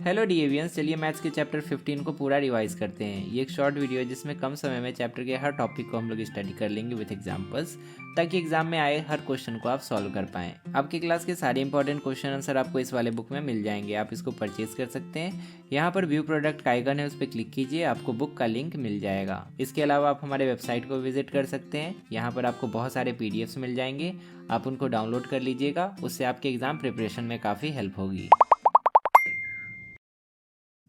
Hello डीएवियंस, चलिए maths के chapter 15 को पूरा रिवाइज करते हैं। ये एक शॉर्ट वीडियो है जिसमें कम समय में चैप्टर के हर टॉपिक को हम लोग स्टडी कर लेंगे विथ एग्जांपल्स, ताकि एग्जाम में आए हर क्वेश्चन को आप सॉल्व कर पाएं। आपकी क्लास के सारे इंपॉर्टेंट क्वेश्चन आंसर आपको इस वाले बुक में मिल जाएंगे। आप इसको परचेज कर सकते हैं। यहाँ पर व्यू प्रोडक्ट का आइकन है, उस पर क्लिक कीजिए, आपको बुक का लिंक मिल जाएगा। इसके अलावा आप हमारे वेबसाइट को विजिट कर सकते हैं। यहाँ पर आपको बहुत सारे पीडीएफ्स मिल जाएंगे, आप उनको डाउनलोड कर लीजिएगा। उससे आपके एग्जाम प्रिपरेशन में काफ़ी हेल्प होगी।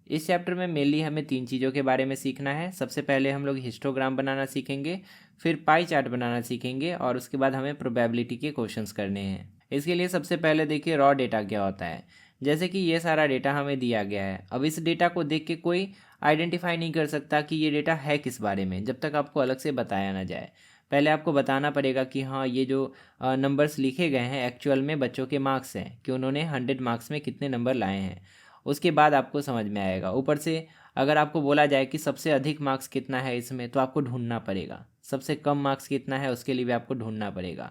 इस चैप्टर में मेनली हमें 3 चीज़ों के बारे में सीखना है। सबसे पहले हम लोग हिस्टोग्राम बनाना सीखेंगे, फिर पाई चार्ट बनाना सीखेंगे और उसके बाद हमें प्रोबेबिलिटी के क्वेश्चंस करने हैं। इसके लिए सबसे पहले देखिए रॉ डेटा क्या होता है। जैसे कि ये सारा डेटा हमें दिया गया है। अब इस डेटा को देख के कोई आइडेंटिफाई नहीं कर सकता कि ये डेटा है किस बारे में, जब तक आपको अलग से बताया ना जाए। पहले आपको बताना पड़ेगा कि हाँ, ये जो नंबर्स लिखे गए हैं एक्चुअल में बच्चों के मार्क्स हैं, कि उन्होंने 100 मार्क्स में कितने नंबर लाए हैं। उसके बाद आपको समझ में आएगा। ऊपर से अगर आपको बोला जाए कि सबसे अधिक मार्क्स कितना है इसमें, तो आपको ढूंढना पड़ेगा। सबसे कम मार्क्स कितना है उसके लिए भी आपको ढूंढना पड़ेगा।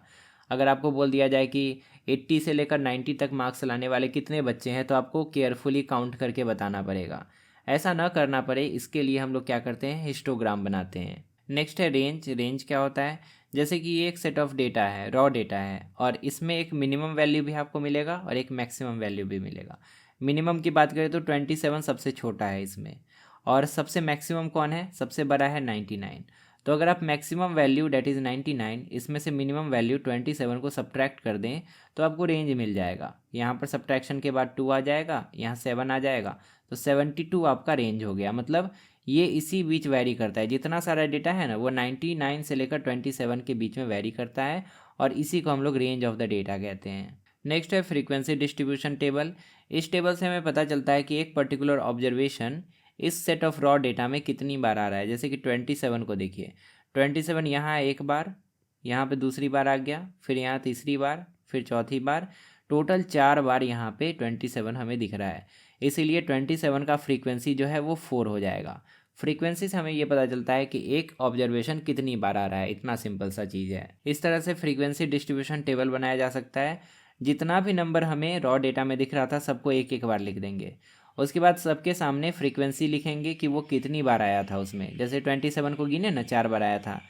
अगर आपको बोल दिया जाए कि 80 से लेकर 90 तक मार्क्स लाने वाले कितने बच्चे हैं, तो आपको केयरफुली काउंट करके बताना पड़ेगा। ऐसा ना करना पड़े, इसके लिए हम लोग क्या करते हैं, हिस्टोग्राम बनाते हैं। नेक्स्ट है रेंज। रेंज क्या होता है, जैसे कि ये एक सेट ऑफ डेटा है, रॉ डेटा है, और इसमें एक मिनिमम वैल्यू भी आपको मिलेगा और एक मैक्सिमम वैल्यू भी मिलेगा। मिनिमम की बात करें तो 27 सबसे छोटा है इसमें, और सबसे मैक्सिमम कौन है, सबसे बड़ा है 99। तो अगर आप मैक्सिमम वैल्यू डेट इज़ 99 इसमें से मिनिमम वैल्यू 27 को सब्ट्रैक्ट कर दें तो आपको रेंज मिल जाएगा। यहाँ पर सब्ट्रैक्शन के बाद 2 आ जाएगा, यहाँ 7 आ जाएगा, तो 72 आपका रेंज हो गया। मतलब ये इसी बीच वैरी करता है। जितना सारा डेटा है ना, वो 99 से लेकर 27 के बीच में वैरी करता है, और इसी को हम लोग रेंज ऑफ द डेटा कहते हैं। नेक्स्ट है फ्रीक्वेंसी डिस्ट्रीब्यूशन टेबल। इस टेबल से हमें पता चलता है कि एक पर्टिकुलर ऑब्जर्वेशन इस सेट ऑफ रॉ डेटा में कितनी बार आ रहा है। जैसे कि 27 को देखिए, 27 यहाँ एक बार, यहाँ पे दूसरी बार आ गया, फिर यहाँ तीसरी बार, फिर चौथी बार, टोटल 4 बार यहाँ पे 27 हमें दिख रहा है। इसीलिए 27 का फ्रीक्वेंसी जो है वो 4 हो जाएगा। फ्रीक्वेंसी से हमें ये पता चलता है कि एक ऑब्जर्वेशन कितनी बार आ रहा है। इतना सिंपल सा चीज़ है। इस तरह से फ्रीक्वेंसी डिस्ट्रीब्यूशन टेबल बनाया जा सकता है। जितना भी नंबर हमें रॉ डेटा में दिख रहा था सबको एक एक बार लिख देंगे। उसके बाद सबके सामने फ्रीक्वेंसी लिखेंगे कि वो कितनी बार आया था उसमें। जैसे 27 को गिने ना, 4 बार आया था।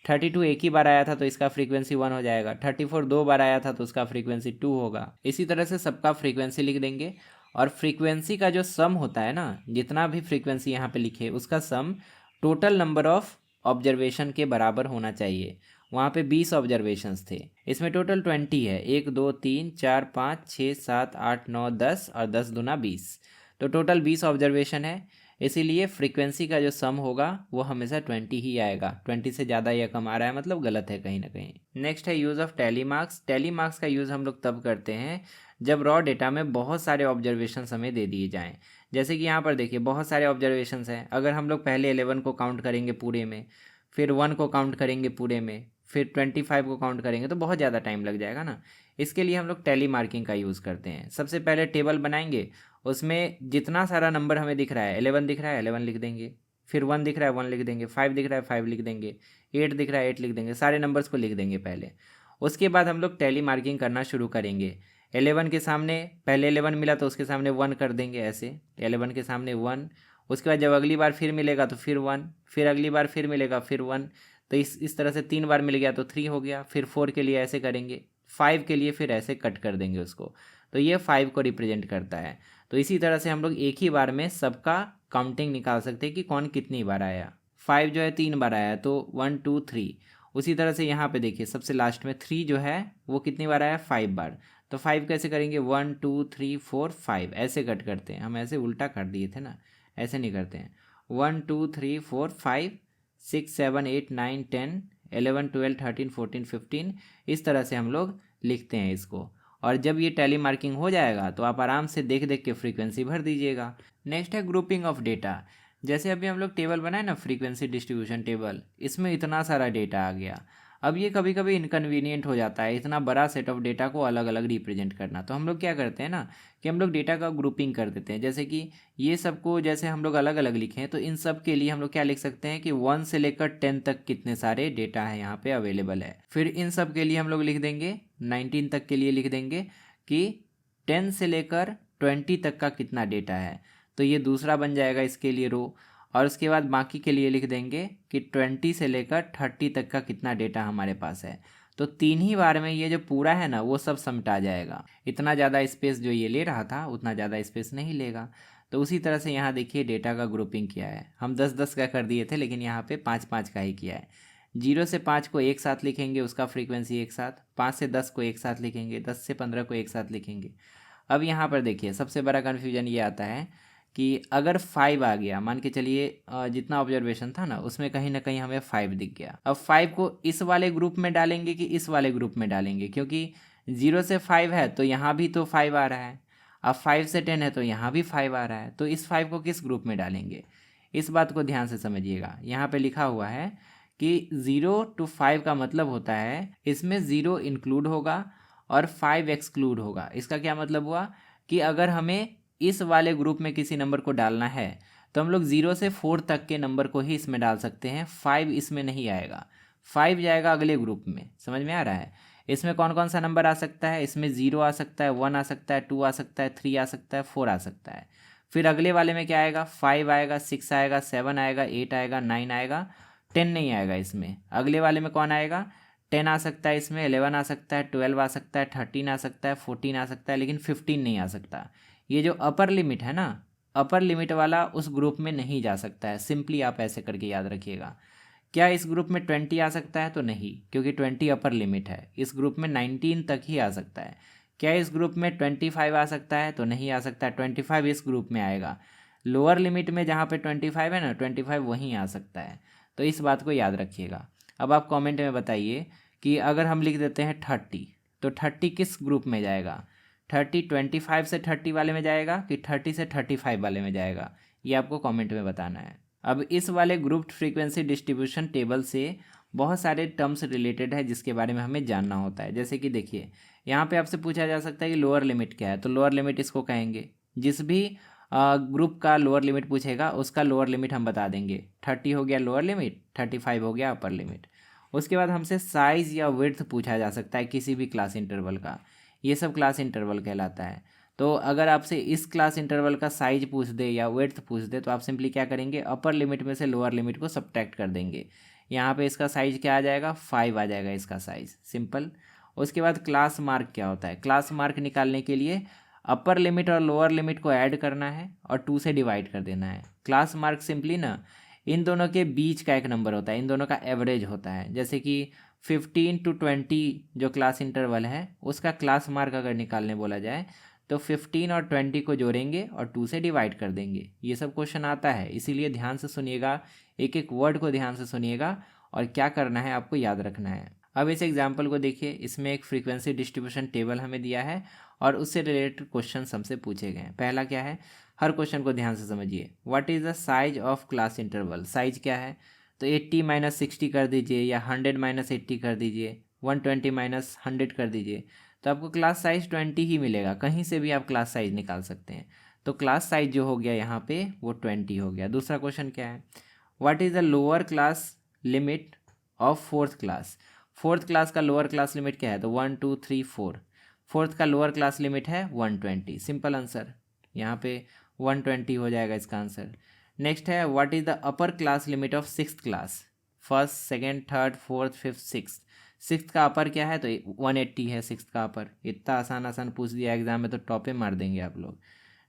32 एक ही बार आया था तो इसका फ्रीक्वेंसी 1 हो जाएगा। 34 2 बार आया था तो उसका फ्रीक्वेंसी 2 होगा। इसी तरह से सबका फ्रीक्वेंसी लिख देंगे। और फ्रीक्वेंसी का जो सम होता है ना, जितना भी फ्रीक्वेंसी यहाँ पे लिखे उसका sum total number of observation के बराबर होना चाहिए। वहाँ पे 20 ऑब्जर्वेशंस थे, इसमें टोटल 20 है। 1 2 3 4 5 6 7 8 9 10 और 10 दूना 20, तो टोटल 20 ऑब्जर्वेशन है। इसीलिए फ्रीक्वेंसी का जो सम होगा वो हमेशा 20 ही आएगा। 20 से ज़्यादा या कम आ रहा है मतलब गलत है कहीं ना कहीं। नेक्स्ट है use of tally marks. Tally marks का यूज़ हम लोग तब करते हैं जब रॉ डेटा में बहुत सारे ऑब्जर्वेशंस हमें दे दिए जाएं। जैसे कि यहाँ पर देखिए बहुत सारे ऑब्जर्वेशंस हैं। अगर हम लोग पहले 11 को काउंट करेंगे पूरे में, फिर 1 को काउंट करेंगे पूरे में, फिर 25 को काउंट करेंगे, तो बहुत ज़्यादा टाइम लग जाएगा ना। इसके लिए हम लोग टैली मार्किंग का यूज़ करते हैं। सबसे पहले टेबल बनाएंगे, उसमें जितना सारा नंबर हमें दिख रहा है, 11 दिख रहा है 11 लिख देंगे, फिर 1 दिख रहा है 1 लिख देंगे, 5 दिख रहा है 5 लिख देंगे, 8 दिख रहा है 8 लिख देंगे। सारे नंबर्स को लिख देंगे पहले। उसके बाद हम लोग टैली मार्किंग करना शुरू करेंगे। 11 के सामने पहले 11 मिला तो उसके सामने 1 कर देंगे, ऐसे 11 के सामने 1। उसके बाद जब अगली बार फिर मिलेगा तो फिर 1, फिर अगली बार फिर मिलेगा फिर 1। तो इस तरह से 3 बार मिल गया तो 3 हो गया। फिर 4 के लिए ऐसे करेंगे, 5 के लिए फिर ऐसे कट कर देंगे उसको, तो ये 5 को रिप्रेजेंट करता है। तो इसी तरह से हम लोग एक ही बार में सबका काउंटिंग निकाल सकते हैं कि कौन कितनी बार आया। 5 जो है 3 बार आया तो 1 2 3। उसी तरह से यहाँ पे देखिए सबसे लास्ट में 3 जो है वो कितनी बार आया, 5 बार। तो 5 कैसे करेंगे, 1 2 3 4 5 ऐसे कट करते हैं। हम ऐसे उल्टा कर दिए थे ना, ऐसे नहीं करते हैं। 1 2 3 4 5 6 7 8 9 10 11 12 13 14 15, इस तरह से हम लोग लिखते हैं इसको। और जब ये टैली मार्किंग हो जाएगा तो आप आराम से देख देख के फ्रीक्वेंसी भर दीजिएगा। नेक्स्ट है ग्रुपिंग ऑफ डेटा। जैसे अभी हम लोग टेबल बनाए ना, फ्रीक्वेंसी डिस्ट्रीब्यूशन टेबल, इसमें इतना सारा डेटा आ गया। अब ये कभी कभी इनकन्वीनियंट हो जाता है इतना बड़ा सेट ऑफ डेटा को अलग अलग रिप्रेजेंट करना। तो हम लोग क्या करते हैं ना कि हम लोग डेटा का ग्रुपिंग कर देते हैं। जैसे कि ये सबको जैसे हम लोग अलग अलग लिखे हैं, तो इन सब के लिए हम लोग क्या लिख सकते हैं कि 1 से लेकर 10 तक कितने सारे डेटा है यहाँ पे अवेलेबल है। फिर इन सब के लिए हम लोग लिख देंगे 19 तक के लिए लिख देंगे कि 10 से लेकर 20 तक का कितना डेटा है। तो ये दूसरा बन जाएगा इसके लिए रो। और उसके बाद बाकी के लिए लिख देंगे कि 20 से लेकर 30 तक का कितना डेटा हमारे पास है। तो 3 ही बार में ये जो पूरा है ना वो सब समेटा जाएगा। इतना ज़्यादा स्पेस जो ये ले रहा था उतना ज़्यादा स्पेस नहीं लेगा। तो उसी तरह से यहाँ देखिए डेटा का ग्रुपिंग किया है। हम 10-10 का कर दिए थे, लेकिन यहाँ पे 5-5 का ही किया है। 0 से 5 को एक साथ लिखेंगे, उसका फ्रीक्वेंसी एक साथ। 5 से 10 को एक साथ लिखेंगे, 10 से 15 को एक साथ लिखेंगे। अब यहाँ पर देखिए सबसे बड़ा कन्फ्यूजन ये आता है कि अगर 5 आ गया, मान के चलिए जितना ऑब्जर्वेशन था ना उसमें कहीं ना कहीं हमें 5 दिख गया। अब 5 को इस वाले ग्रुप में डालेंगे कि इस वाले ग्रुप में डालेंगे, क्योंकि 0 से 5 है तो यहाँ भी तो 5 आ रहा है। अब 5 से 10 है तो यहाँ भी 5 आ रहा है। तो इस 5 को किस ग्रुप में डालेंगे, इस बात को ध्यान से समझिएगा। यहाँ पे लिखा हुआ है कि 0 to 5 का मतलब होता है इसमें 0 इंक्लूड होगा और 5 एक्सक्लूड होगा। इसका क्या मतलब हुआ कि अगर हमें इस वाले ग्रुप में किसी नंबर को डालना है तो हम लोग 0 से 4 तक के नंबर को ही इसमें डाल सकते हैं। 5 इसमें नहीं आएगा, 5 जाएगा अगले ग्रुप में। समझ में आ रहा है? इसमें कौन कौन सा नंबर आ सकता है? इसमें 0 आ सकता है, 1 आ सकता है, 2 आ सकता है, 3 आ सकता है, 4 आ सकता है। फिर अगले वाले में क्या आएगा? 5 आएगा, 6 आएगा, 7 आएगा, 8 आएगा, 9 आएगा, 10 नहीं आएगा इसमें। अगले वाले में कौन आएगा? 10 आ सकता है इसमें, 11 आ सकता है, 12 आ सकता है, 13 आ सकता है, 14 आ सकता है, लेकिन 15 नहीं आ सकता। ये जो अपर लिमिट है ना, अपर लिमिट वाला उस ग्रुप में नहीं जा सकता है। सिंपली आप ऐसे करके याद रखिएगा। क्या इस ग्रुप में 20 आ सकता है? तो नहीं, क्योंकि 20 अपर लिमिट है। इस ग्रुप में 19 तक ही आ सकता है। क्या इस ग्रुप में 25 आ सकता है? तो नहीं आ सकता। 25 इस ग्रुप में आएगा। लोअर लिमिट में जहाँ पे 25 है ना, 25 वहीं आ सकता है। तो इस बात को याद रखिएगा। अब आप कमेंट में बताइए कि अगर हम लिख देते हैं 30, तो 30 किस ग्रुप में जाएगा? 30 25 से 30 वाले में जाएगा कि 30 से 35 वाले में जाएगा? ये आपको कमेंट में बताना है। अब इस वाले ग्रुप फ्रीक्वेंसी डिस्ट्रीब्यूशन टेबल से बहुत सारे टर्म्स रिलेटेड है जिसके बारे में हमें जानना होता है। जैसे कि देखिए यहाँ पे आपसे पूछा जा सकता है कि लोअर लिमिट क्या है, तो लोअर लिमिट इसको कहेंगे। जिस भी ग्रुप का लोअर लिमिट पूछेगा उसका लोअर लिमिट हम बता देंगे। 30 हो गया लोअर लिमिट, 35 हो गया अपर लिमिट। उसके बाद हमसे साइज़ या विड्थ पूछा जा सकता है किसी भी क्लास इंटरवल का। ये सब क्लास इंटरवल कहलाता है। तो अगर आपसे इस क्लास इंटरवल का साइज पूछ दे या विड्थ पूछ दे तो आप सिंपली क्या करेंगे, अपर लिमिट में से लोअर लिमिट को सब्ट्रैक्ट कर देंगे। यहाँ पे इसका साइज क्या आ जाएगा? 5 आ जाएगा इसका साइज, सिंपल। उसके बाद क्लास मार्क क्या होता है? क्लास मार्क निकालने के लिए अपर लिमिट और लोअर लिमिट को ऐड करना है और 2 से डिवाइड कर देना है। क्लास मार्क सिंपली ना इन दोनों के बीच का एक नंबर होता है, इन दोनों का एवरेज होता है। जैसे कि 15 to 20 जो क्लास इंटरवल है उसका क्लास मार्क अगर निकालने बोला जाए तो 15 और 20 को जोड़ेंगे और 2 से डिवाइड कर देंगे। ये सब क्वेश्चन आता है, इसीलिए ध्यान से सुनिएगा, एक एक वर्ड को ध्यान से सुनिएगा और क्या करना है आपको याद रखना है। अब इस एग्जाम्पल को देखिए, इसमें एक फ्रीक्वेंसी डिस्ट्रीब्यूशन टेबल हमें दिया है और उससे रिलेटेड क्वेश्चन हमसे पूछे गए हैं। पहला क्या है, हर क्वेश्चन को ध्यान से समझिए। What is the size of class interval? Size क्या है? तो 80 - 60 कर दीजिए या 100 - 80 कर दीजिए, 120 - 100 कर दीजिए, तो आपको क्लास साइज 20 ही मिलेगा। कहीं से भी आप क्लास साइज निकाल सकते हैं। तो क्लास साइज जो हो गया यहाँ पे वो 20 हो गया। दूसरा क्वेश्चन क्या है, what is the lower class limit of fourth class? Fourth class का लोअर क्लास लिमिट क्या है? तो 1 2 3 4। फोर्थ का लोअर क्लास लिमिट है 120। सिंपल आंसर, यहाँ पे 120 हो जाएगा इसका आंसर। नेक्स्ट है, what is the upper class limit of sixth class? First, second, third, fourth, fifth, sixth. Sixth का अपर क्या है? तो 180 है सिक्स्थ का अपर। इतना आसान आसान पूछ दिया एग्जाम में तो टॉपे मार देंगे आप लोग।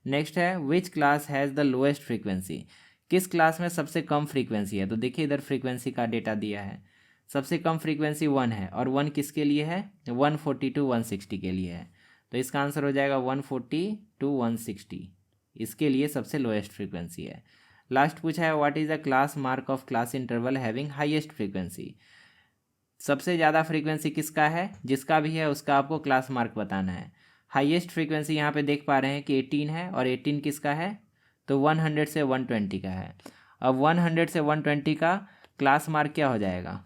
नेक्स्ट है, which class has the lowest frequency? किस क्लास में सबसे कम फ्रीक्वेंसी है? तो देखिए इधर फ्रीक्वेंसी का डेटा दिया है। सबसे कम फ्रीक्वेंसी 1 है और 1 किसके लिए है? 140 to 160 के लिए है। तो इसका आंसर हो जाएगा 140 to 160, इसके लिए सबसे लोएस्ट फ्रीक्वेंसी है। लास्ट पूछा है, what is the class mark of class interval having highest frequency? सबसे ज़्यादा फ्रीक्वेंसी किसका है? जिसका भी है उसका आपको क्लास मार्क बताना है। हाईएस्ट फ्रीक्वेंसी यहाँ पे देख पा रहे हैं कि 18 है और 18 किसका है? तो 100 से 120 का है। अब 100 से 120 का क्लास मार्क क्या हो जाएगा?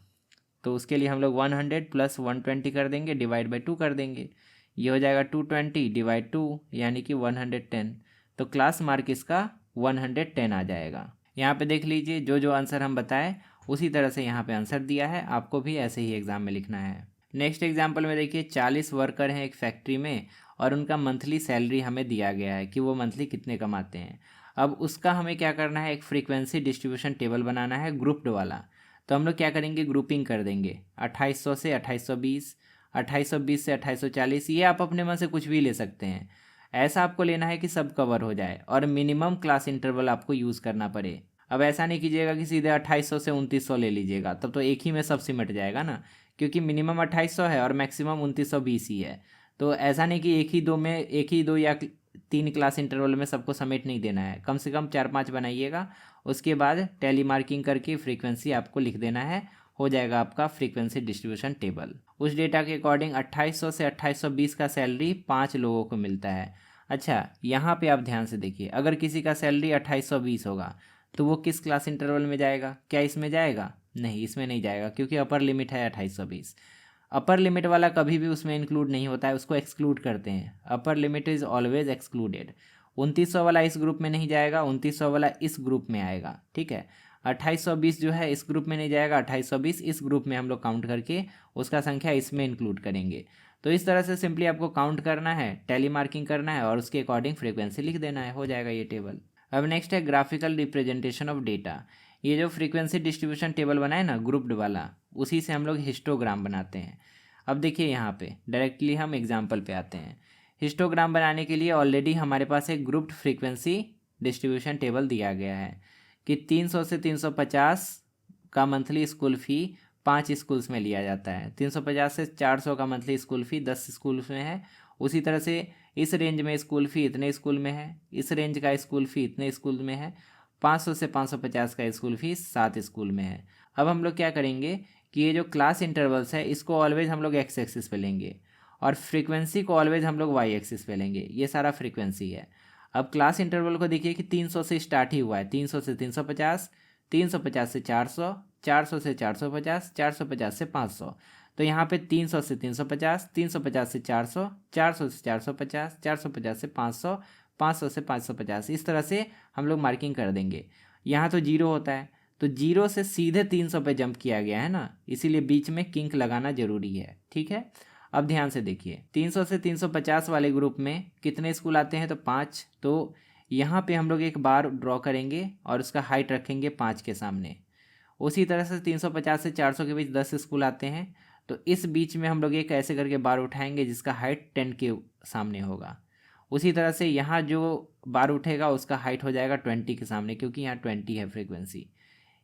तो उसके लिए हम लोग 100 + 120 कर देंगे, डिवाइड बाई 2 कर देंगे। ये हो जाएगा 220 / 2 यानी कि 110। तो क्लास मार्क इसका 110 आ जाएगा। यहाँ पे देख लीजिए जो जो आंसर हम बताएं उसी तरह से यहाँ पे आंसर दिया है, आपको भी ऐसे ही एग्जाम में लिखना है। नेक्स्ट एग्जाम्पल में देखिए 40 वर्कर हैं एक फैक्ट्री में और उनका मंथली सैलरी हमें दिया गया है कि वो मंथली कितने कमाते हैं। अब उसका हमें क्या करना है, एक फ्रीक्वेंसी डिस्ट्रीब्यूशन टेबल बनाना है ग्रुप्ड वाला। तो हम लोग क्या करेंगे, ग्रुपिंग कर देंगे 2800 से 2820, 2820 से 2840, ये आप अपने मन से कुछ भी ले सकते हैं। ऐसा आपको लेना है कि सब कवर हो जाए और मिनिमम क्लास इंटरवल आपको यूज़ करना पड़े। अब ऐसा नहीं कीजिएगा कि सीधे 2800 से 2900 ले लीजिएगा, तब तो एक ही में सब सिमट जाएगा ना, क्योंकि मिनिमम 2800 है और मैक्सिमम 2920 ही है। तो ऐसा नहीं कि एक ही दो या 3 क्लास इंटरवल में सबको समेट नहीं देना है, कम से कम 4-5 बनाइएगा। उसके बाद टैली मार्किंग करके फ्रीक्वेंसी आपको लिख देना है, हो जाएगा आपका फ्रीक्वेंसी डिस्ट्रीब्यूशन टेबल। उस डेटा के अकॉर्डिंग 2800 से 2820 का सैलरी 5 लोगों को मिलता है। अच्छा, यहाँ पे आप ध्यान से देखिए, अगर किसी का सैलरी 2820 होगा तो वो किस क्लास इंटरवल में जाएगा, क्या इसमें जाएगा? नहीं, इसमें नहीं जाएगा, क्योंकि अपर लिमिट है 2820। अपर लिमिट वाला कभी भी उसमें इंक्लूड नहीं होता है, उसको एक्सक्लूड करते हैं। Upper limit is always excluded. 2900 वाला इस ग्रुप में नहीं जाएगा, 2900 वाला इस ग्रुप में आएगा, ठीक है। 2820 जो है इस ग्रुप में नहीं जाएगा, 2820 इस ग्रुप में हम लोग काउंट करके उसका संख्या इसमें इंक्लूड करेंगे। तो इस तरह से सिंपली आपको काउंट करना है, टैली मार्किंग करना है और उसके अकॉर्डिंग फ्रीक्वेंसी लिख देना है, हो जाएगा ये टेबल। अब नेक्स्ट है ग्राफिकल रिप्रेजेंटेशन ऑफ डेटा। ये जो फ्रीक्वेंसी डिस्ट्रीब्यूशन टेबल बनाए ना ग्रुप्ड वाला, उसी से हम लोग हिस्टोग्राम बनाते हैं। अब देखिए यहाँ पे डायरेक्टली हम एग्जाम्पल पे आते हैं। हिस्टोग्राम बनाने के लिए ऑलरेडी हमारे पास एक ग्रुप्ड फ्रीक्वेंसी डिस्ट्रीब्यूशन टेबल दिया गया है कि 300 से 350 का मंथली स्कूल फ़ी 5 स्कूल्स में लिया जाता है, 350 से 400 का मंथली स्कूल फ़ी 10 स्कूल्स में है। उसी तरह से इस रेंज में स्कूल फ़ी इतने स्कूल में है, इस रेंज का स्कूल फ़ी इतने स्कूल में है, 500 से 550 का स्कूल फ़ी 7 स्कूल में है। अब हम लोग क्या करेंगे कि ये जो क्लास इंटरवल्स है इसको ऑलवेज हम लोग एक्स एक्सिस पे लेंगे और फ्रीक्वेंसी को ऑलवेज हम लोग वाई एक्सिस पे लेंगे। ये सारा फ्रीक्वेंसी है। अब क्लास इंटरवल को देखिए कि 300 से स्टार्ट ही हुआ है, 300 से 350, 350 से 400, 400 से 450, 450 से 500। तो यहाँ पे 300 से 350, 350 से 400, 400 से 450, 450 से 500, 500 से 550, इस तरह से हम लोग मार्किंग कर देंगे। यहाँ तो जीरो होता है, तो जीरो से सीधे 300 पे जंप किया गया है ना, इसीलिए बीच में किंक लगाना जरूरी है, ठीक है। अब ध्यान से देखिए, 300 से 350 वाले ग्रुप में कितने स्कूल आते हैं, तो 5। तो यहाँ पे हम लोग एक बार ड्रॉ करेंगे और उसका हाइट रखेंगे 5 के सामने। उसी तरह से 350 से 400 के बीच 10 स्कूल आते हैं, तो इस बीच में हम लोग एक ऐसे करके बार उठाएंगे जिसका हाइट 10 के सामने होगा। उसी तरह से यहाँ जो बार उठेगा उसका हाइट हो जाएगा 20 के सामने, क्योंकि यहाँ 20 है फ्रीक्वेंसी।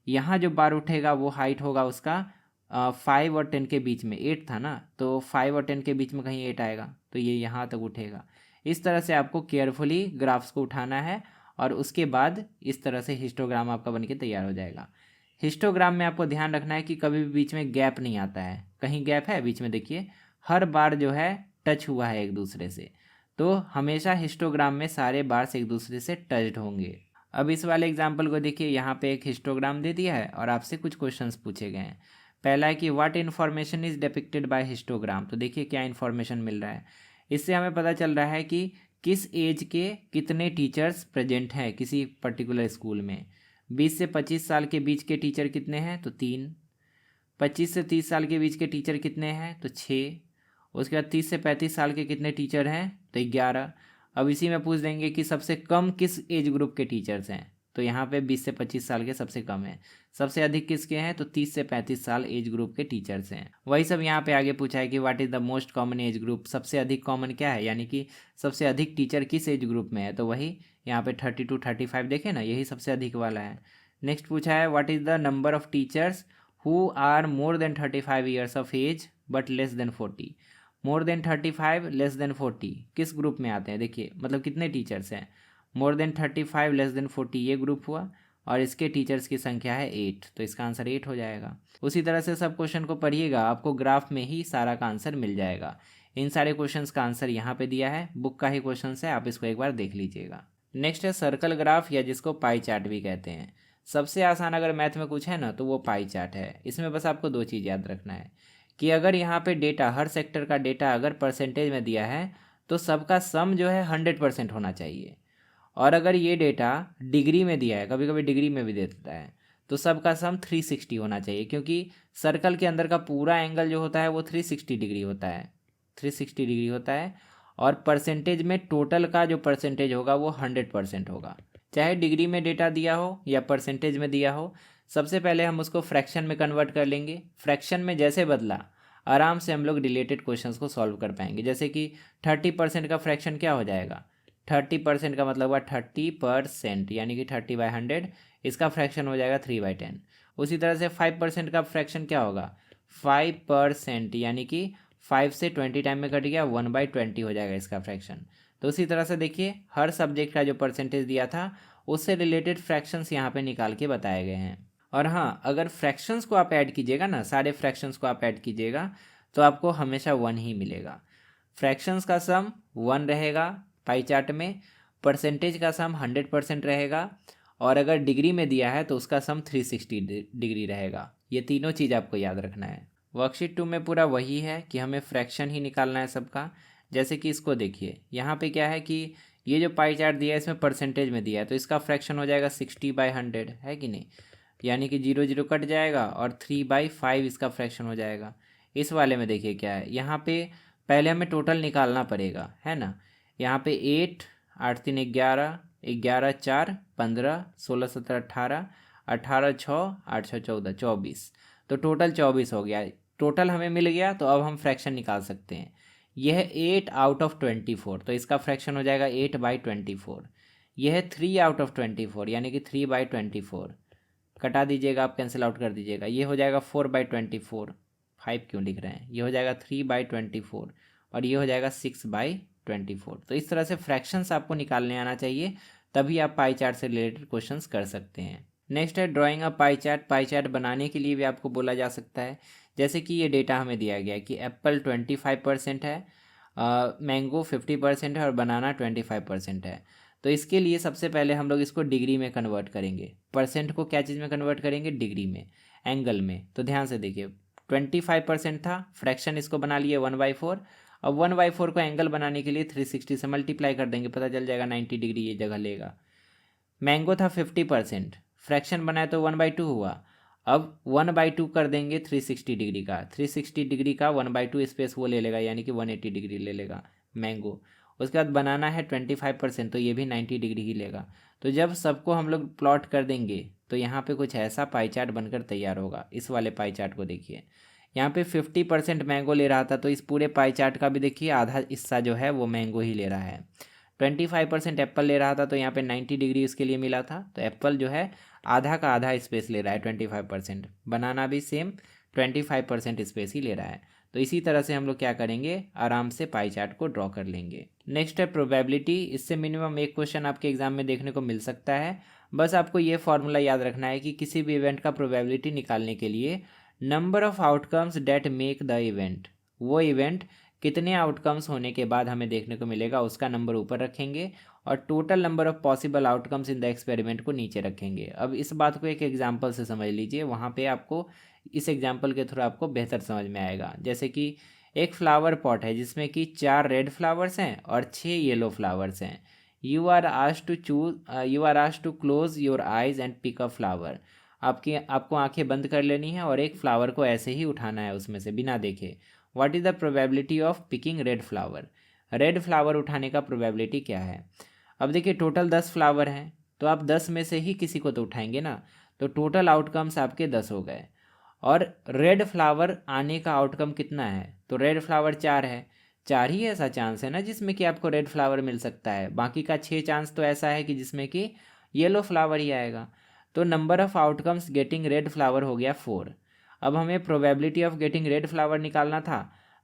यहाँ जो बार उठेगा वो हाइट होगा उसका 5 और 10 के बीच में, 8 था ना, तो 5 और 10 के बीच में कहीं 8 आएगा, तो ये यहाँ तक उठेगा। इस तरह से आपको केयरफुली ग्राफ्स को उठाना है और उसके बाद इस तरह से हिस्टोग्राम आपका बनके तैयार हो जाएगा। हिस्टोग्राम में आपको ध्यान रखना है कि कभी भी बीच में गैप नहीं आता है। कहीं गैप है बीच में, देखिए हर बार जो है टच हुआ है एक दूसरे से, तो हमेशा हिस्टोग्राम में सारे बार्स एक दूसरे से टच्ड होंगे। अब इस वाले एग्जाम्पल को देखिए, यहाँ पे एक हिस्टोग्राम दे दिया है और आपसे कुछ क्वेश्चंस पूछे गए हैं। पहला है कि what information is depicted bye histogram. तो देखिए क्या इन्फॉर्मेशन मिल रहा है, इससे हमें पता चल रहा है कि किस एज के कितने टीचर्स प्रेजेंट हैं किसी पर्टिकुलर स्कूल में। 20 से 25 साल के बीच के टीचर कितने हैं, तो 3। 25 से 30 साल के बीच के टीचर कितने हैं, तो 6। उसके बाद 30 से 35 साल के कितने टीचर हैं, तो 11। अब इसी में पूछ देंगे कि सबसे कम किस एज ग्रुप के टीचर्स हैं, तो यहाँ पे 20 से 25 साल के सबसे कम हैं। सबसे अधिक किसके हैं, तो 30 से 35 साल एज ग्रुप के टीचर्स हैं। वही सब यहाँ पे आगे पूछा है कि what is the most common age group, सबसे अधिक कॉमन क्या है, यानी कि सबसे अधिक टीचर किस एज ग्रुप में है, तो वही यहाँ पे 30 to 35 देखें ना, यही सबसे अधिक वाला है। नेक्स्ट पूछा है what is the number of teachers who are more than 35 years of age but less than 40। More than 35 less than 40 किस ग्रुप में आते हैं, देखिए मतलब कितने टीचर्स हैं। मोर देन 35 लेस देन 40 ये ग्रुप हुआ और इसके टीचर्स की संख्या है 8, तो इसका आंसर 8 हो जाएगा। उसी तरह से सब क्वेश्चन को पढ़िएगा, आपको ग्राफ में ही सारा का आंसर मिल जाएगा। इन सारे क्वेश्चंस का आंसर यहाँ पे दिया है, बुक का ही क्वेश्चन है, आप इसको एक बार देख लीजिएगा। नेक्स्ट है सर्कल ग्राफ, या जिसको पाई चार्ट भी कहते हैं। सबसे आसान अगर मैथ में कुछ है ना तो वो पाई चार्ट है। इसमें बस आपको 2 चीज़ याद रखना है कि अगर यहाँ पे डेटा, हर सेक्टर का डेटा अगर परसेंटेज में दिया है तो सबका सम जो है 100% होना चाहिए। और अगर ये डेटा डिग्री में दिया है, कभी कभी डिग्री में भी दे देता है, तो सबका सम 360 होना चाहिए, क्योंकि सर्कल के अंदर का पूरा एंगल जो होता है वो 360 डिग्री होता है, 360 डिग्री होता है। और परसेंटेज में टोटल का जो परसेंटेज होगा वो 100% होगा। चाहे डिग्री में डेटा दिया हो या परसेंटेज में दिया हो, सबसे पहले हम उसको फ्रैक्शन में कन्वर्ट कर लेंगे। फ्रैक्शन में जैसे बदला, आराम से हम लोग रिलेटेड क्वेश्चंस को सॉल्व कर पाएंगे। जैसे कि 30% का फ्रैक्शन क्या हो जाएगा, 30% का मतलब हुआ 30%, यानी कि 30/100, इसका फ्रैक्शन हो जाएगा 3/10। उसी तरह से 5% का फ्रैक्शन क्या होगा, 5%, यानी कि 5 से 20 टाइम में कट गया, 1/20 हो जाएगा इसका फ्रैक्शन। तो उसी तरह से देखिए, हर सब्जेक्ट का जो परसेंटेज दिया था उससे रिलेटेड फ्रैक्शंस यहाँ पे निकाल के बताए गए हैं। और हाँ, अगर फ्रैक्शंस को आप ऐड कीजिएगा ना, सारे फ्रैक्शंस को आप ऐड कीजिएगा तो आपको हमेशा 1 ही मिलेगा। फ्रैक्शंस का सम 1 रहेगा पाई चार्ट में, परसेंटेज का सम 100% रहेगा, और अगर डिग्री में दिया है तो उसका सम 360 डिग्री रहेगा। ये तीनों चीज़ आपको याद रखना है। वर्कशीट 2 में पूरा वही है कि हमें फ्रैक्शन ही निकालना है सबका। जैसे कि इसको देखिए, यहाँ पे क्या है कि ये जो पाई चार्ट दिया है इसमें परसेंटेज में दिया है, तो इसका फ्रैक्शन हो जाएगा 60/100, है कि नहीं, यानी कि 0 0 कट जाएगा और 3/5 इसका फ्रैक्शन हो जाएगा। इस वाले में देखिए क्या है, यहाँ पे पहले हमें टोटल निकालना पड़ेगा, है ना। यहाँ पे 8 8 3 11 11 4 15 16 17 18 18 6 8 6 14 24, तो टोटल 24 हो गया। टोटल हमें मिल गया, तो अब हम फ्रैक्शन निकाल सकते हैं। यह 8/24, तो इसका फ्रैक्शन हो जाएगा 8/24। यह है 3/24, यानी कि 3/24, कटा दीजिएगा आप, कैंसिल आउट कर दीजिएगा। ये हो जाएगा 4/24, 5 क्यों लिख रहे हैं, ये हो जाएगा 3/24, और ये हो जाएगा 6/24। तो इस तरह से फ्रैक्शंस आपको निकालने आना चाहिए, तभी आप पाई चार्ट से रिलेटेड क्वेश्चंस कर सकते हैं। नेक्स्ट है ड्राइंग अ पाई चार्ट। पाई चार्ट बनाने के लिए भी आपको बोला जा सकता है। जैसे कि ये डेटा हमें दिया गया है कि एप्पल 25% है, मैंगो 50% है, और बनाना 25% है। तो इसके लिए सबसे पहले हम लोग इसको डिग्री में कन्वर्ट करेंगे। परसेंट को क्या चीज़ में कन्वर्ट करेंगे, डिग्री में, एंगल में। तो ध्यान से देखिए, 25% था, फ्रैक्शन इसको बना लिए 1/4। अब 1/4 को एंगल बनाने के लिए 360 से मल्टीप्लाई कर देंगे, पता चल जाएगा 90 डिग्री ये जगह लेगा। मैंगो था 50%, फ्रैक्शन बनाया तो 1/2 हुआ। अब 1/2 कर देंगे 360 डिग्री का, 360 डिग्री का 1/2 स्पेस वो ले लेगा, यानी कि 180 डिग्री ले लेगा मैंगो। उसके बाद बनाना है 25%, तो ये भी 90 डिग्री ही लेगा। तो जब सबको हम लोग प्लॉट कर देंगे तो यहाँ पे कुछ ऐसा पाई चार्ट बनकर तैयार होगा। इस वाले पाई चार्ट को देखिए, यहाँ पे 50% मैंगो ले रहा था, तो इस पूरे पाई चार्ट का भी देखिए आधा हिस्सा जो है वो मैंगो ही ले रहा है। 25% एप्पल ले रहा था, तो यहाँ पे 90 डिग्री इसके लिए मिला था, तो एप्पल जो है आधा का आधा स्पेस ले रहा है 25%। बनाना भी सेम 25% स्पेस ही ले रहा है। तो इसी तरह से हम लोग क्या करेंगे, आराम से पाई चार्ट को ड्रॉ कर लेंगे। नेक्स्ट है प्रोबेबिलिटी। इससे मिनिमम एक क्वेश्चन आपके एग्जाम में देखने को मिल सकता है। बस आपको ये फॉर्मूला याद रखना है कि किसी भी इवेंट का प्रोबेबिलिटी निकालने के लिए number of outcomes that make the event, वो इवेंट कितने आउटकम्स होने के बाद हमें देखने को मिलेगा उसका नंबर ऊपर रखेंगे, और total number of possible outcomes in the experiment को नीचे रखेंगे। अब इस बात को एक एग्जांपल से समझ लीजिए, वहाँ पे आपको इस एग्जांपल के थ्रू आपको बेहतर समझ में आएगा। जैसे कि एक फ्लावर पॉट है जिसमें कि 4 रेड फ्लावर्स हैं और 6 येलो फ्लावर्स हैं। You are asked to close your eyes and pick a flower. आपको आंखें बंद कर लेनी है और एक फ्लावर को ऐसे ही उठाना है उसमें से बिना देखे। What is the probability of picking red flower. Red flower उठाने का प्रोबेबिलिटी क्या है। अब देखिए, टोटल 10 फ्लावर हैं, तो आप 10 में से ही किसी को तो उठाएंगे ना, तो टोटल आउटकम्स आपके 10 हो गए। और रेड फ्लावर आने का आउटकम कितना है, तो रेड फ्लावर 4 है। 4 ही ऐसा चांस है ना जिसमें कि आपको रेड फ्लावर मिल सकता है, बाकी का 6 चांस तो ऐसा है कि जिसमें कि येलो फ्लावर ही आएगा। तो number of outcomes getting red flower हो गया 4। अब हमें probability of getting red flower निकालना था,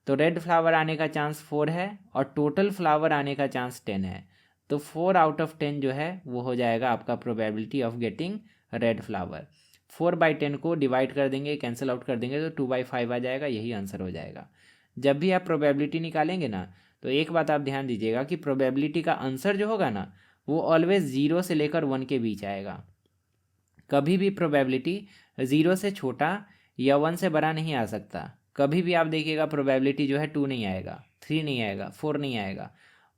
तो रेड फ्लावर आने का चांस 4 है और टोटल फ्लावर आने का चांस 10 है। तो 4/10 जो है वो हो जाएगा आपका probability of getting red flower. 4/10 को डिवाइड कर देंगे, कैंसिल आउट कर देंगे, तो 2/5 आ जाएगा, यही आंसर हो जाएगा। जब भी आप प्रोबेबिलिटी निकालेंगे ना, तो एक बात आप ध्यान दीजिएगा कि प्रोबेबिलिटी का आंसर जो होगा ना, वो ऑलवेज 0 से लेकर 1 के बीच आएगा। कभी भी प्रोबेबिलिटी 0 से छोटा या 1 से बड़ा नहीं आ सकता। कभी भी आप देखिएगा प्रोबेबिलिटी जो है 2 नहीं आएगा, 3 नहीं आएगा, 4 नहीं आएगा,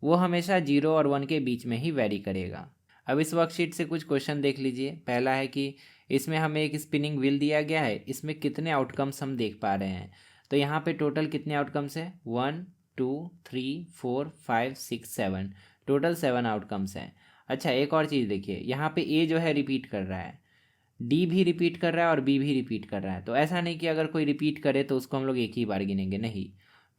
वो हमेशा 0 और 1 के बीच में ही वेरी करेगा। अब इस वर्कशीट से कुछ क्वेश्चन देख लीजिए। पहला है कि इसमें हमें एक स्पिनिंग व्हील दिया गया है, इसमें कितने आउटकम्स हम देख पा रहे हैं। तो यहाँ पे टोटल कितने आउटकम्स है, 1 2 3 4 5 6 7, टोटल 7 आउटकम्स हैं। अच्छा एक और चीज़ देखिए, यहाँ पे ए जो है रिपीट कर रहा है, डी भी रिपीट कर रहा है और बी भी रिपीट कर रहा है। तो ऐसा नहीं कि अगर कोई रिपीट करे तो उसको हम लोग एक ही बार गिनेंगे, नहीं,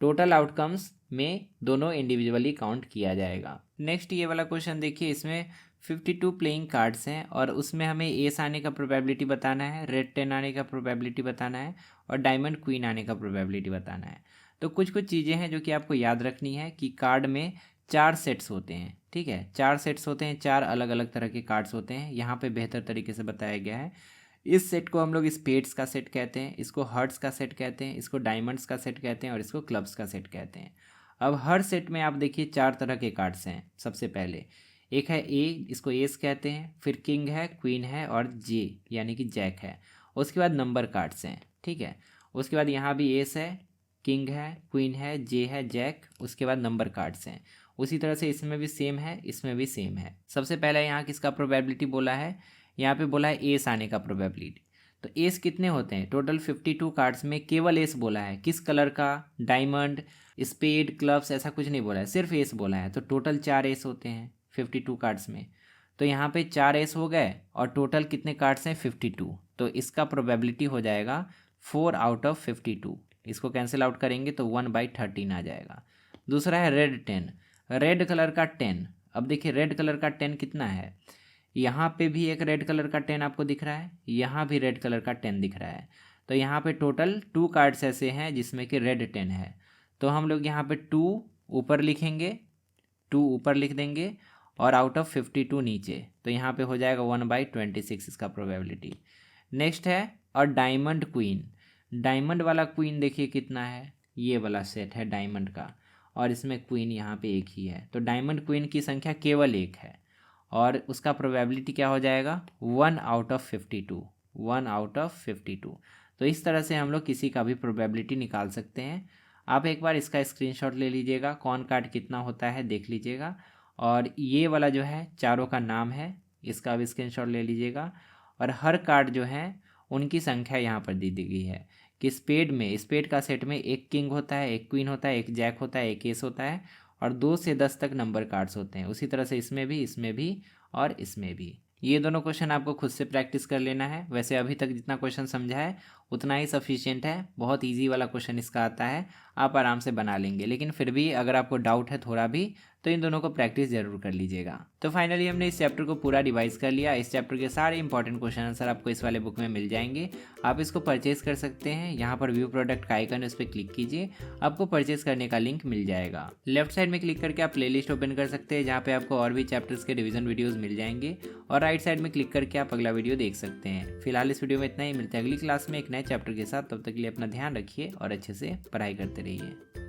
टोटल आउटकम्स में दोनों इंडिविजुअली काउंट किया जाएगा। नेक्स्ट ये वाला क्वेश्चन देखिए, इसमें 52 प्लेइंग कार्ड्स हैं और उसमें हमें एस आने का प्रोबेबिलिटी बताना है, रेड 10 आने का प्रोबेबिलिटी बताना है और डायमंड क्वीन आने का प्रोबेबिलिटी बताना है। तो कुछ कुछ चीज़ें हैं जो कि आपको याद रखनी है कि कार्ड में 4 सेट्स होते हैं, ठीक है, 4 सेट्स होते हैं, 4 अलग अलग तरह के कार्ड्स होते हैं। यहाँ पे बेहतर तरीके से बताया गया है। इस सेट को हम लोग स्पेड्स का सेट कहते हैं, इसको हार्ट्स का सेट कहते हैं, इसको डायमंड्स का सेट कहते हैं और इसको क्लब्स का सेट कहते हैं। अब हर सेट में आप देखिए 4 तरह के कार्ड्स हैं। सबसे पहले एक है ए, इसको एस कहते हैं, फिर किंग है, क्वीन है और जे यानी कि जैक है। उसके बाद नंबर कार्ड्स हैं, ठीक है। उसके बाद यहाँ भी एस है, किंग है, क्वीन है, जे है, जैक, उसके बाद नंबर कार्ड्स हैं। उसी तरह से इसमें भी सेम है, इसमें भी सेम है। सबसे पहले यहाँ किसका प्रोबेबिलिटी बोला है, यहाँ पे बोला है एस आने का प्रोबेबिलिटी। तो एस कितने होते हैं, टोटल 52 कार्ड्स में केवल एस बोला है। किस कलर का, डायमंड, स्पेड, क्लब्स, ऐसा कुछ नहीं बोला है, सिर्फ एस बोला है। तो टोटल 4 एस होते हैं 52 कार्ड्स में। तो यहाँ पे 4 एस हो गए और टोटल कितने कार्ड्स हैं 52। तो इसका प्रोबेबिलिटी हो जाएगा 4 आउट ऑफ 52। इसको कैंसिल आउट करेंगे तो 1/13 आ जाएगा। दूसरा है रेड 10, रेड कलर का 10। अब देखिए रेड कलर का 10 कितना है, यहाँ पे भी एक रेड कलर का 10 आपको दिख रहा है, यहाँ भी रेड कलर का 10 दिख रहा है। तो यहाँ पे टोटल 2 कार्ड्स ऐसे हैं जिसमें कि रेड 10 है। तो हम लोग यहाँ पे 2 ऊपर लिखेंगे, 2 ऊपर लिख देंगे और आउट ऑफ 52 नीचे। तो यहाँ पे हो जाएगा 1/26 इसका प्रोबेबिलिटी। नेक्स्ट है और डायमंड क्वीन। डायमंड वाला क्वीन देखिए कितना है, ये वाला सेट है डायमंड का और इसमें क्वीन यहाँ पे एक ही है। तो डायमंड क्वीन की संख्या केवल एक है और उसका प्रोबेबिलिटी क्या हो जाएगा 1 आउट ऑफ 52, 1 आउट ऑफ 52। तो इस तरह से हम लोग किसी का भी प्रोबेबिलिटी निकाल सकते हैं। आप एक बार इसका स्क्रीनशॉट ले लीजिएगा, कौन कार्ड कितना होता है देख लीजिएगा। और ये वाला जो है चारों का नाम है, इसका भी स्क्रीनशॉट ले लीजिएगा। और हर कार्ड जो है उनकी संख्या यहाँ पर दी गई है कि स्पेड में, स्पेड का सेट में एक किंग होता है, एक क्वीन होता है, एक जैक होता है, एक एस होता है और 2 से 10 तक नंबर कार्ड्स होते हैं। उसी तरह से इसमें भी और इसमें भी। ये दोनों क्वेश्चन आपको खुद से प्रैक्टिस कर लेना है। वैसे अभी तक जितना क्वेश्चन समझा है उतना ही सफिशिएंट है, बहुत इजी वाला क्वेश्चन इसका आता है, आप आराम से बना लेंगे। लेकिन फिर भी अगर आपको डाउट है थोड़ा भी तो इन दोनों को प्रैक्टिस जरूर कर लीजिएगा। तो फाइनली हमने इस चैप्टर को पूरा रिवाइज कर लिया। इस चैप्टर के सारे इंपॉर्टेंट क्वेश्चन आंसर आपको इस वाले बुक में मिल जाएंगे। आप इसको परचेज कर सकते हैं, यहाँ पर व्यू प्रोडक्ट का आइकन है, उस पर क्लिक कीजिए, आपको परचेज करने का लिंक मिल जाएगा। लेफ्ट साइड में क्लिक करके आप प्लेलिस्ट ओपन कर सकते हैं जहाँ पे आपको और भी चैप्टर्स के रिवीजन वीडियोस मिल जाएंगे और राइट साइड में क्लिक करके आप अगला वीडियो देख सकते हैं। फिलहाल इस वीडियो में इतना ही, मिलते हैं अगली क्लास में एक नए चैप्टर के साथ। तब तक के लिए अपना ध्यान रखिए और अच्छे से पढ़ाई करते रहिए।